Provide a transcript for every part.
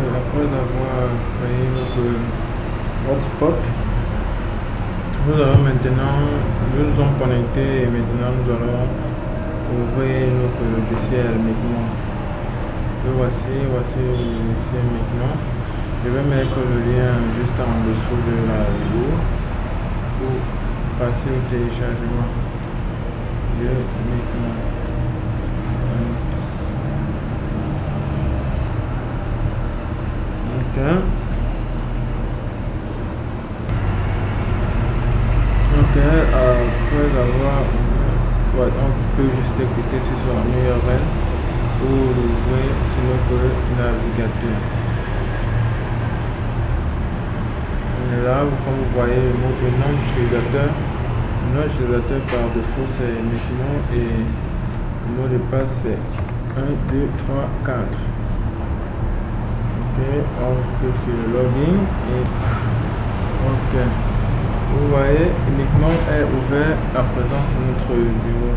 après avoir créé notre hotspot, nous allons maintenant, nous nous sommes connectés et maintenant nous allons ouvrir notre logiciel maintenant. Le voici le logiciel maintenant. Je vais mettre le lien juste en dessous de la vidéo pour passer au téléchargement. Maintenant. Ok, après avoir, on peut juste cliquer sur son URL pour l'ouvrir sur notre navigateur. Là, comme vous voyez, notre nom d'utilisateur par défaut c'est uniquement et le mot de passe c'est 1, 2, 3, 4. Ok, on clique sur le login et ok. Vous voyez, uniquement est ouvert à présent sur notre bureau.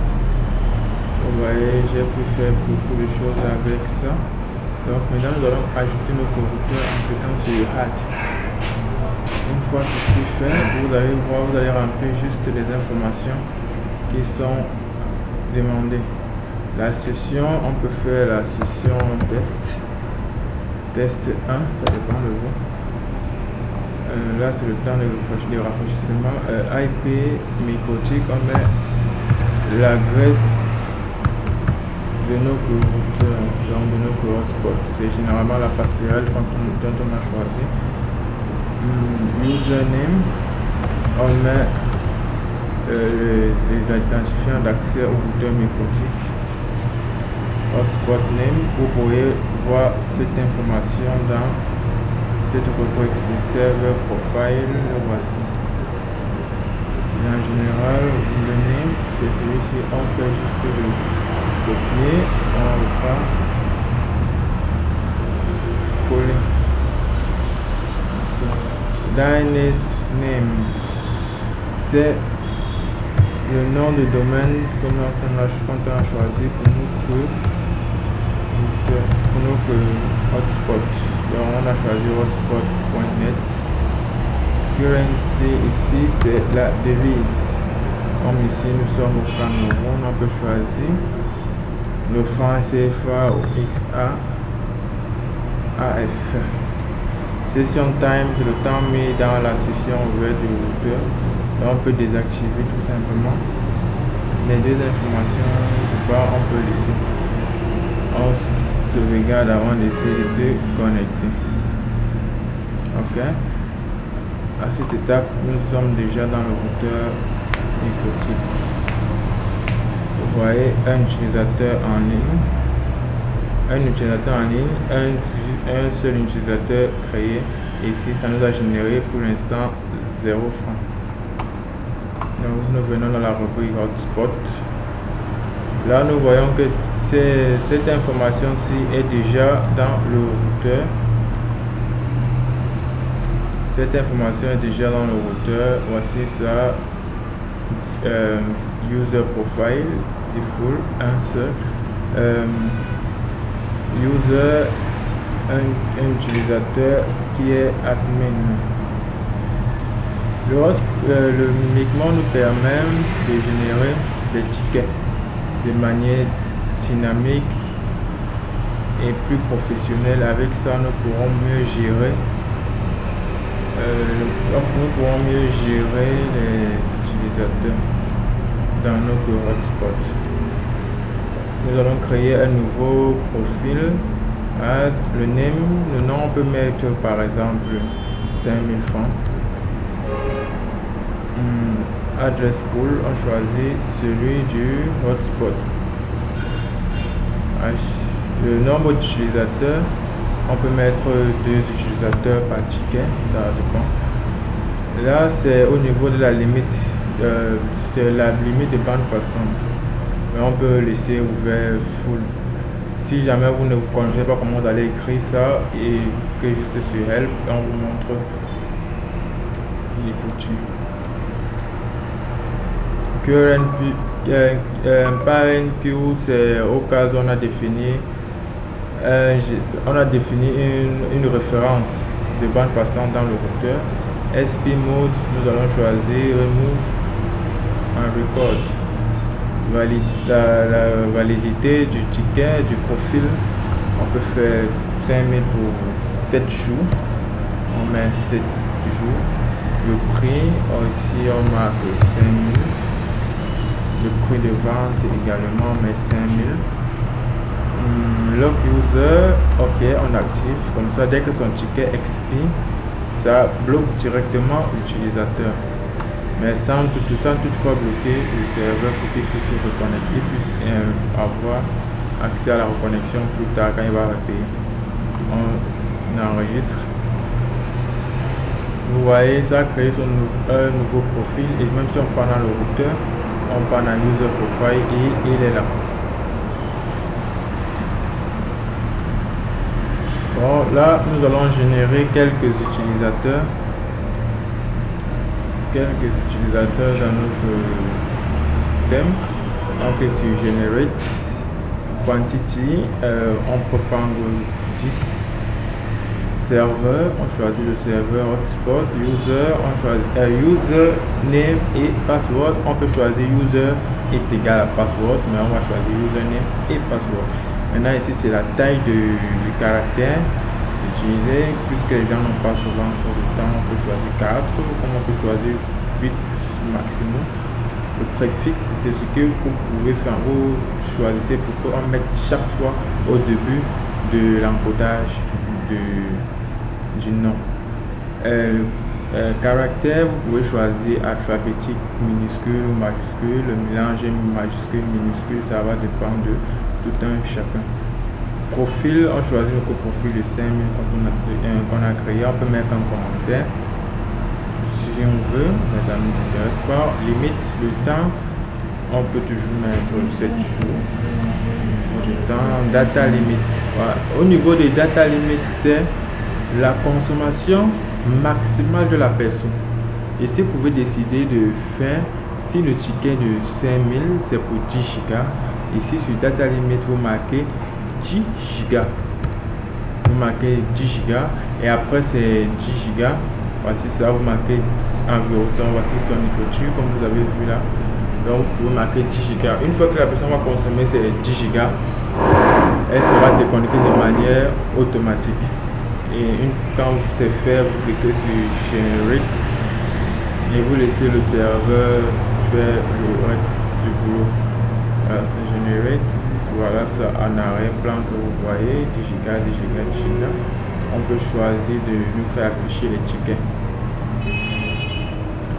Vous voyez, j'ai pu faire beaucoup de choses avec ça. Donc maintenant nous allons ajouter notre routeur en cliquant sur Add. Une fois ceci fait, vous allez voir, vous allez remplir juste les informations qui sont demandées. La session, on peut faire la session test 1, ça dépend de vous. Là c'est le temps de rafraîchissement. IP microtique, on met l'adresse de nos routeurs, donc de nos hotspots. C'est généralement la passerelle dont on a choisi. Username, on met les identifiants d'accès au routeur microtique. Hotspot name, vous pouvez voir cette information dans cette rubrique server profile, le voici. Et en général, le name, c'est celui-ci, on fait juste le copier, on repart, coller. DNS name, c'est le nom de domaine qu'on a choisi pour notre hotspot. Donc on a choisi hotspot.net. Currency ici c'est la devise. Comme ici nous sommes au Cameroun, on peut choisir le franc CFA ou XAAF. Session time, c'est le temps mis dans la session ouverte du routeur. On peut désactiver tout simplement. Les deux informations, on peut laisser. On sauvegarde avant d'essayer de se connecter. Ok. À cette étape, nous sommes déjà dans le routeur microtique. Vous voyez un utilisateur en ligne. Un seul utilisateur créé. Ici, ça nous a généré pour l'instant 0 francs. Donc, nous venons dans la rubrique hotspot. Là, nous voyons que cette information-ci est déjà dans le routeur. Cette information est déjà dans le routeur. Voici ça. User profile, default, un seul. User, un utilisateur qui est admin. Le uniquement nous permet de générer des tickets de manière dynamique et plus professionnelle. Avec ça, nous pourrons mieux gérer les utilisateurs dans notre hotspot. Nous allons créer un nouveau profil. Le nom, on peut mettre par exemple 5000 francs. Adresse pool, on choisit celui du hotspot. Le nombre d'utilisateurs, on peut mettre 2 utilisateurs par ticket, ça dépend. Là, c'est au niveau de la limite, c'est la limite de bande passante. Mais on peut laisser ouvert full. Si jamais vous ne connaissez pas comment vous allez écrire ça, et que juste sur help, on vous montre l'écriture. Parent queue, c'est au cas où on a défini on a défini une référence de bande passante dans le routeur. SP mode, nous allons choisir remove and record. La validité du ticket, du profil, on peut faire 5000 pour 7 jours. On met 7 jours. Le prix, ici on marque 5000. Le prix de vente également, on met 5000. Lock user, ok, on active. Comme ça, dès que son ticket expire, ça bloque directement l'utilisateur. Mais sans toutefois bloquer le serveur pour qu'il puisse se reconnecter, il puisse avoir accès à la reconnexion plus tard quand il va repayer. On enregistre. Vous voyez, ça a créé un nouveau profil, et même si on prend dans le routeur, on prend dans user profile et il est là. Bon, là nous allons générer quelques utilisateurs dans notre système. On clique sur Generate Quantity, on peut prendre 10 serveurs, on choisit le serveur hotspot, user, on choisit user name et password. On peut choisir user est égal à password, mais on va choisir username et password. Maintenant ici c'est la taille du caractère utilisé, puisque les gens n'ont pas souvent trop de temps. On peut choisir 4, comme on peut choisir 8 maximum. Le préfixe, c'est ce que vous pouvez faire, vous choisissez pour qu'on mette chaque fois au début de l'encodage du nom. Caractère, vous pouvez choisir alphabétique, minuscule ou majuscule. Le mélange majuscule minuscule, ça va dépendre de tout un chacun. Profil, on choisit le profil de 5000 qu'on a créé. On peut mettre un commentaire si on veut, mais ça ne nous intéresse pas. Limite le temps, on peut toujours mettre 7 jours du temps. Data limit, voilà. Au niveau des data limit, c'est la consommation maximale de la personne. Ici vous pouvez décider de faire, si le ticket de 5000 c'est pour 10 gigas, ici sur data limit vous marquez 10 gigas, vous marquez 10 gigas, et après c'est 10 gigas, voici ça, vous marquez environ, voici son écriture comme vous avez vu là. Donc vous marquez 10 gigas. Une fois que la personne va consommer ces 10 gigas, elle sera déconnectée de manière automatique. Et quand c'est fait, vous cliquez sur Generate et vous laissez le serveur faire le reste du boulot. Alors c'est Generate, voilà ça en arrière-plan que vous voyez, 10 gigas, 10 gigas, 10 gigas. On peut choisir de nous faire afficher les tickets.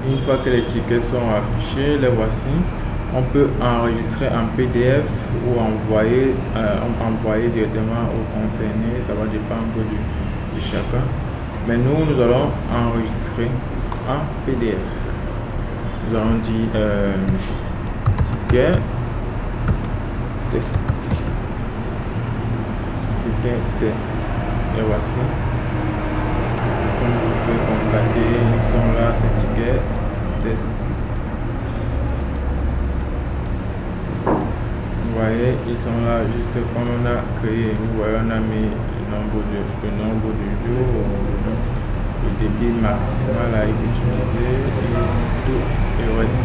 Une fois que les tickets sont affichés, les voici. On peut enregistrer en PDF ou envoyer directement au concerné. Ça va dépendre de chacun. Mais nous allons enregistrer en PDF. Nous allons dire ticket test. Ticket test. Et voici. Comme vous pouvez constater, ils sont là, ces tickets test. Vous voyez, ils sont là juste comme on a créé. Vous voyez, on a mis le nombre de jours, le débit maximal à utiliser et tout le reste.